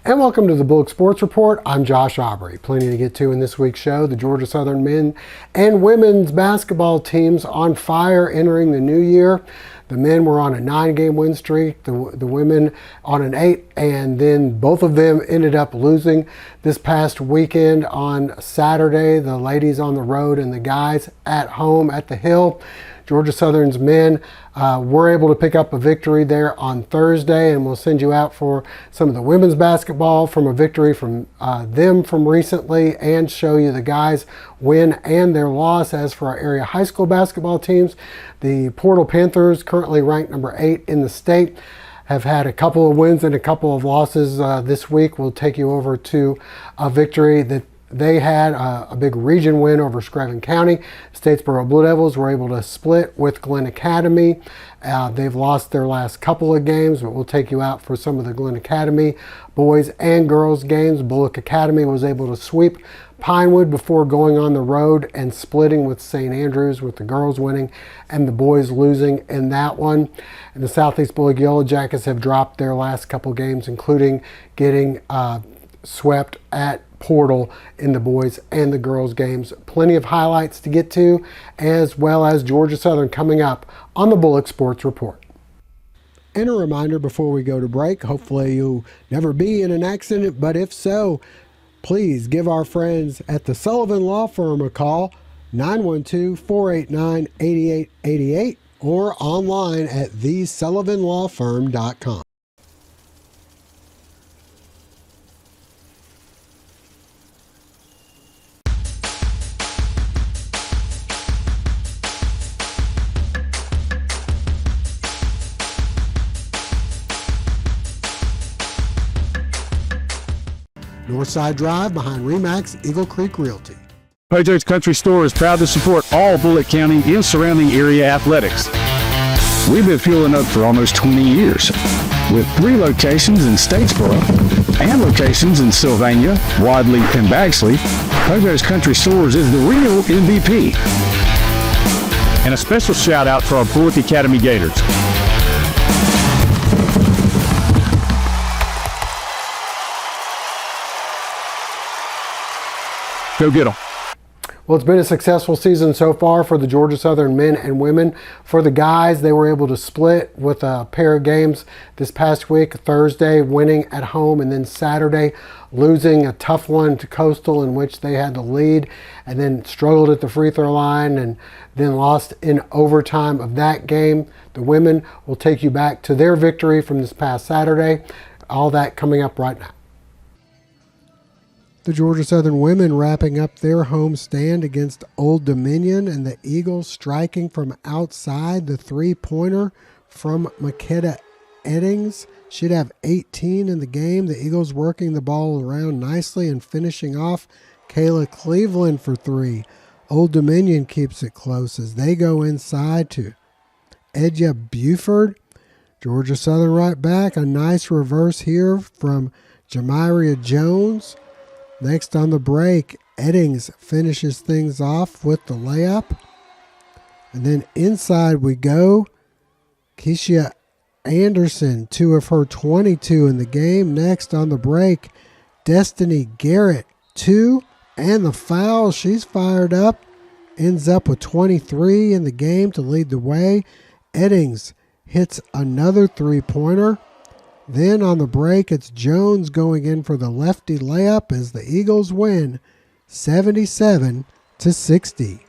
And welcome to the Bulloch Sports Report. I'm Josh Aubrey. Plenty to get to in this week's show. The Georgia Southern men and women's basketball teams on fire entering the new year. The men were on a 9-game win streak, the women on an 8, and then both of them ended up losing this past weekend on Saturday. The ladies on the road and the guys at home at the Hill. Georgia Southern's men were able to pick up a victory there on Thursday, and we'll send you out for some of the women's basketball from a victory from them from recently, and show you the guys' win and their loss. As for our area high school basketball teams, the Portal Panthers, currently ranked number 8 in the state, have had a couple of wins and a couple of losses this week. We'll take you over to a victory that they had, a big region win over Screven County. Statesboro Blue Devils were able to split with Glen Academy. They've lost their last couple of games, but we'll take you out for some of the Glen Academy boys and girls games. Bulloch Academy was able to sweep Pinewood before going on the road and splitting with St. Andrews, with the girls winning and the boys losing in that one. And the Southeast Bulloch Yellow Jackets have dropped their last couple games, including getting swept at Portal in the boys and the girls games. Plenty of highlights to get to, as well as Georgia Southern coming up on the Bulloch Sports Report. And a reminder before we go to break, hopefully you'll never be in an accident, but if so, please give our friends at the Sullivan Law Firm a call, 912-489-8888, or online at thesullivanlawfirm.com. Northside Drive behind Remax Eagle Creek Realty. Pojo's Country Store is proud to support all Bulloch County and surrounding area athletics. We've been fueling up for almost 20 years, with 3 locations in Statesboro and locations in Sylvania, Wadley, and Bagsley. Pojo's Country Stores is the real MVP. And a special shout out for our Bulloch Academy Gators. Go get them. Well, it's been a successful season so far for the Georgia Southern men and women. For the guys, they were able to split with a pair of games this past week. Thursday winning at home, and then Saturday losing a tough one to Coastal, in which they had the lead and then struggled at the free throw line and then lost in overtime of that game. The women will take you back to their victory from this past Saturday. All that coming up right now. The Georgia Southern women wrapping up their home stand against Old Dominion, and the Eagles striking from outside. The three-pointer from Makeda Eddings. She'd have 18 in the game. The Eagles working the ball around nicely and finishing off Kayla Cleveland for 3. Old Dominion keeps it close as they go inside to Edja Buford. Georgia Southern right back. A nice reverse here from Jamiria Jones. Next on the break, Eddings finishes things off with the layup. And then inside we go. Keisha Anderson, 2 of her 22 in the game. Next on the break, Destiny Garrett, 2. And the foul, she's fired up. Ends up with 23 in the game to lead the way. Eddings hits another three-pointer. Then on the break, it's Jones going in for the lefty layup as the Eagles win 77-60.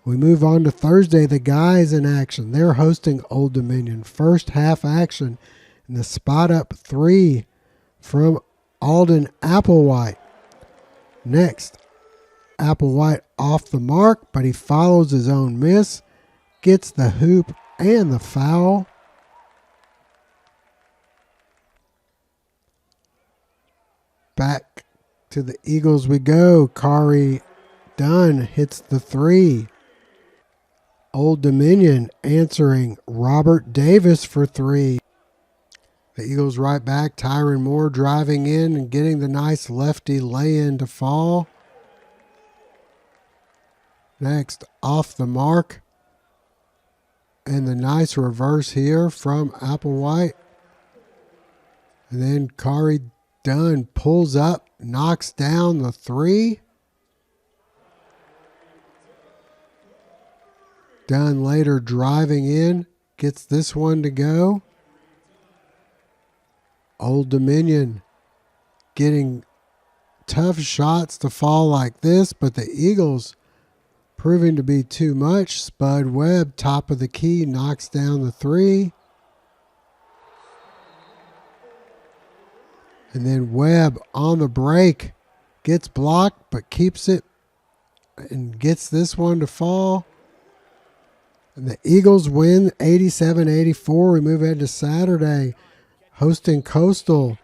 We move on to Thursday. The guys in action. They're hosting Old Dominion. First half action in the spot up 3 from Alden Applewhite. Next, Applewhite off the mark, but he follows his own miss, gets the hoop and the foul. Back to the Eagles we go. Kari Dunn hits the 3. Old Dominion answering Robert Davis for 3. The Eagles right back. Tyron Moore driving in and getting the nice lefty lay-in to fall. Next, off the mark. And the nice reverse here from Applewhite. And then Kari Dunn pulls up, knocks down the three. Dunn later driving in, gets this one to go. Old Dominion getting tough shots to fall like this, but the Eagles proving to be too much. Spud Webb, top of the key, knocks down the three. And then Webb on the break gets blocked but keeps it and gets this one to fall. And the Eagles win 87-84. We move ahead to Saturday, hosting Coastal.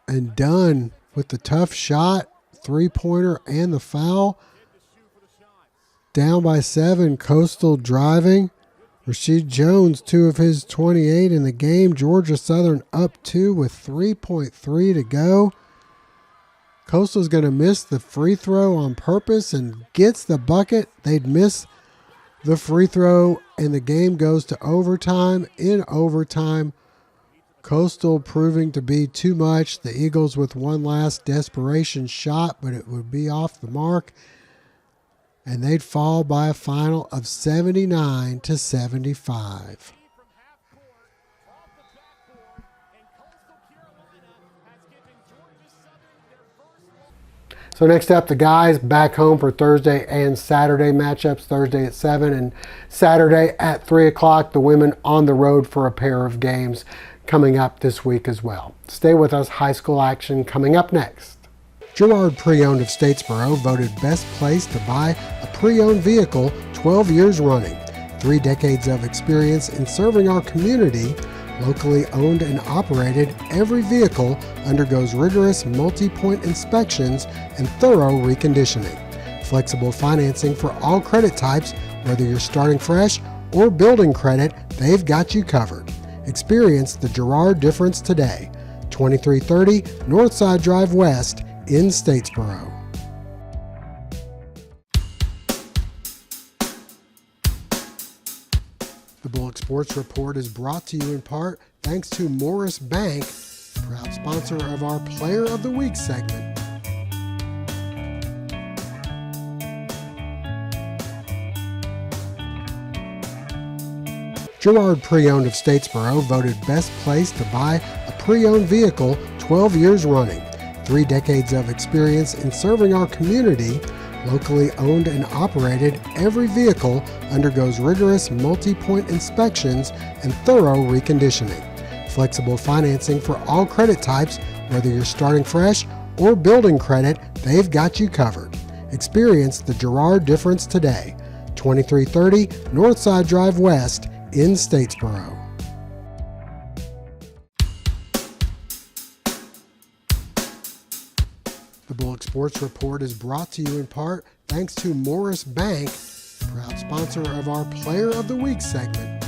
And Dunn with the tough shot, three-pointer, and the foul. Down by 7, Coastal driving. Rasheed Jones, 2 of his 28 in the game. Georgia Southern up 2 with 3.3 to go. Coastal's going to miss the free throw on purpose and gets the bucket. They'd miss the free throw, and the game goes to overtime. In overtime, Coastal proving to be too much. The Eagles with one last desperation shot, but it would be off the mark. And they'd fall by a final of 79-75. So next up, the guys back home for Thursday and Saturday matchups. Thursday at 7 and Saturday at 3 o'clock. The women on the road for a pair of games coming up this week as well. Stay with us. High school action coming up next. Gerard Pre-Owned of Statesboro voted best place to buy a pre-owned vehicle 12 years running. 3 decades of experience in serving our community. Locally owned and operated, every vehicle undergoes rigorous multi-point inspections and thorough reconditioning. Flexible financing for all credit types, whether you're starting fresh or building credit, they've got you covered. Experience the Gerard difference today. 2330 Northside Drive West in Statesboro. The Bulloch Sports Report is brought to you in part thanks to Morris Bank, proud sponsor of our Player of the Week segment. Gerard Pre-Owned of Statesboro voted best place to buy a pre-owned vehicle 12 years running. 3 decades of experience in serving our community. Locally owned and operated, every vehicle undergoes rigorous multi-point inspections and thorough reconditioning. Flexible financing for all credit types, whether you're starting fresh or building credit, they've got you covered. Experience the Gerard difference today. 2330 Northside Drive West in Statesboro. The Bulloch Sports Report is brought to you in part thanks to Morris Bank, proud sponsor of our Player of the Week segment.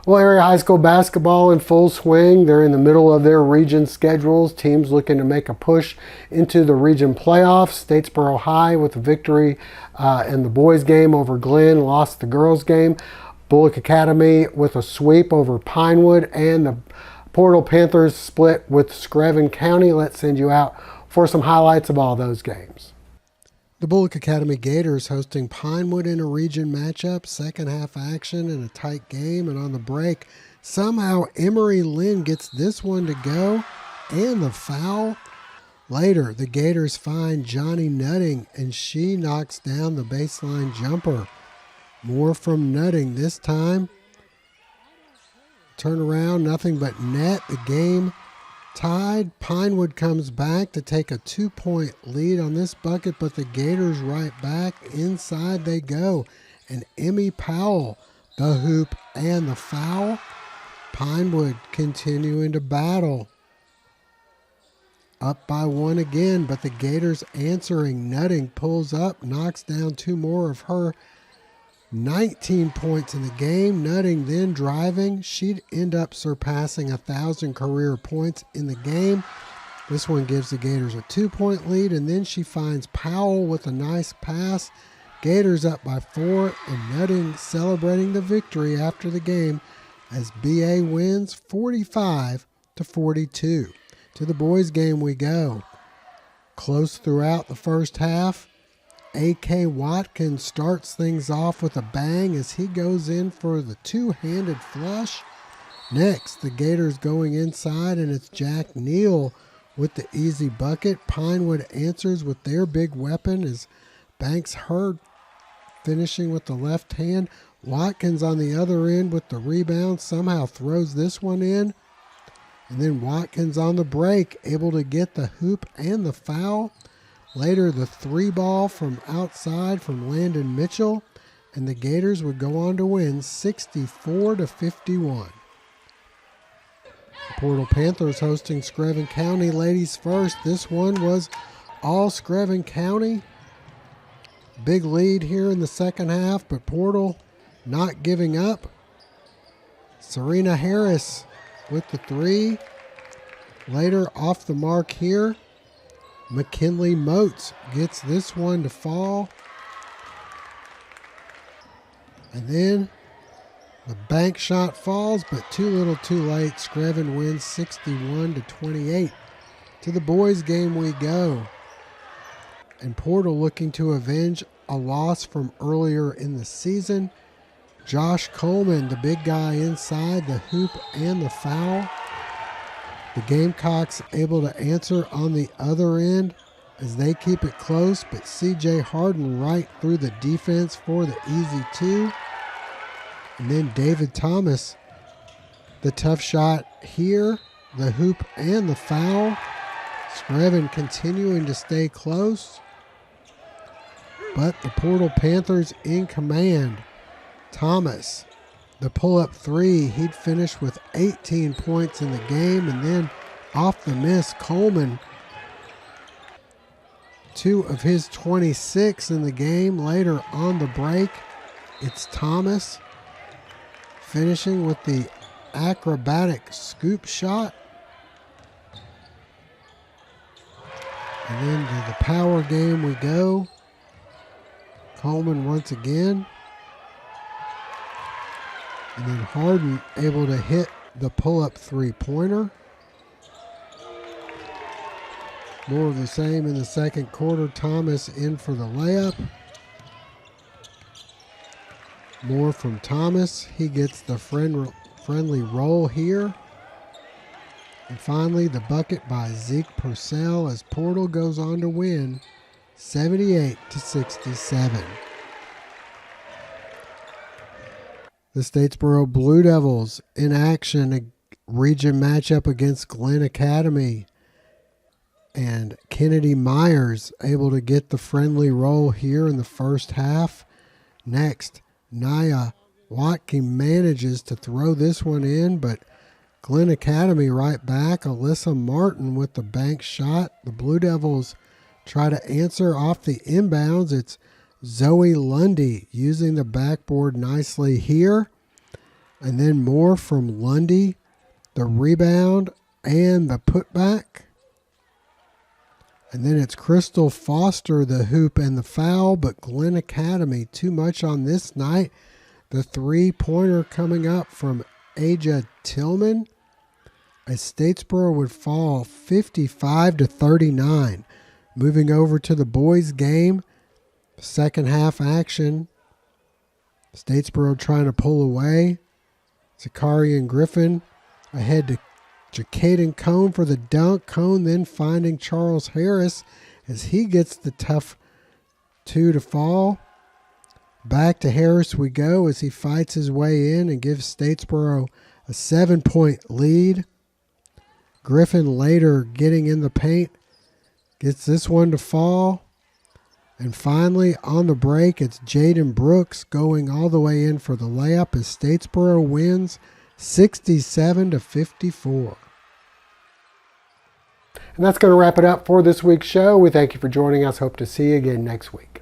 Well, area high school basketball in full swing. They're in the middle of their region schedules. Teams looking to make a push into the region playoffs. Statesboro High with a victory in the boys game over Glenn, lost the girls game. Bulloch Academy with a sweep over Pinewood, and the Portal Panthers split with Screven County. Let's send you out for some highlights of all those games. The Bulloch Academy Gators hosting Pinewood in a region matchup, second half action in a tight game, and on the break, somehow Emery Lynn gets this one to go, and the foul. Later, the Gators find Johnny Nutting, and she knocks down the baseline jumper. More from Nutting this time. Turn around, nothing but net. The game tied. Pinewood comes back to take a 2-point lead on this bucket, but the Gators right back. Inside they go. And Emmy Powell, the hoop and the foul. Pinewood continuing to battle. Up by 1 again, but the Gators answering. Nutting pulls up, knocks down 2 more of her 19 points in the game. Nutting then driving. She'd end up surpassing 1,000 career points in the game. This one gives the Gators a 2-point lead, and then she finds Powell with a nice pass. Gators up by 4, and Nutting celebrating the victory after the game as BA wins 45-42. To the boys' game we go. Close throughout the first half. A.K. Watkins starts things off with a bang as he goes in for the two-handed flush. Next, the Gators going inside, and it's Jack Neal with the easy bucket. Pinewood answers with their big weapon as Banks Hurd finishing with the left hand. Watkins on the other end with the rebound, somehow throws this one in. And then Watkins on the break, able to get the hoop and the foul. Later, the three ball from outside from Landon Mitchell, and the Gators would go on to win 64-51. The Portal Panthers hosting Screven County ladies first. This one was all Screven County. Big lead here in the second half, but Portal not giving up. Serena Harris with the three. Later off the mark here. McKinley Moats gets this one to fall. And then the bank shot falls, but too little too late. Screven wins 61-28. To the boys' game we go. And Portal looking to avenge a loss from earlier in the season. Josh Coleman, the big guy inside, the hoop and the foul. The Gamecocks able to answer on the other end as they keep it close, but C.J. Harden right through the defense for the easy two. And then David Thomas, the tough shot here, the hoop and the foul. Screven continuing to stay close, but the Portal Panthers in command. Thomas, the pull-up three, he'd finish with 18 points in the game, and then off the miss, Coleman, 2 of his 26 in the game. Later on the break, it's Thomas finishing with the acrobatic scoop shot. And then to the power game we go. Coleman once again. And then Harden able to hit the pull-up three-pointer. More of the same in the second quarter. Thomas in for the layup. More from Thomas. He gets the friendly roll here. And finally, the bucket by Zeke Purcell as Portal goes on to win 78-67. The Statesboro Blue Devils in action, a region matchup against Glenn Academy. And Kennedy Myers able to get the friendly roll here in the first half. Next, Naya Watkin manages to throw this one in, but Glenn Academy right back. Alyssa Martin with the bank shot. The Blue Devils try to answer off the inbounds. It's Zoe Lundy using the backboard nicely here. And then more from Lundy. The rebound and the putback. And then it's Crystal Foster, the hoop and the foul, but Glenn Academy too much on this night. The three-pointer coming up from Aja Tillman. As Statesboro would fall 55-39. Moving over to the boys' game. Second half action. Statesboro trying to pull away. Zakarian Griffin ahead to Jacaden Cone for the dunk. Cone then finding Charles Harris as he gets the tough two to fall. Back to Harris we go as he fights his way in and gives Statesboro a 7-point lead. Griffin later getting in the paint. Gets this one to fall. And finally, on the break, it's Jaden Brooks going all the way in for the layup as Statesboro wins 67-54. And that's going to wrap it up for this week's show. We thank you for joining us. Hope to see you again next week.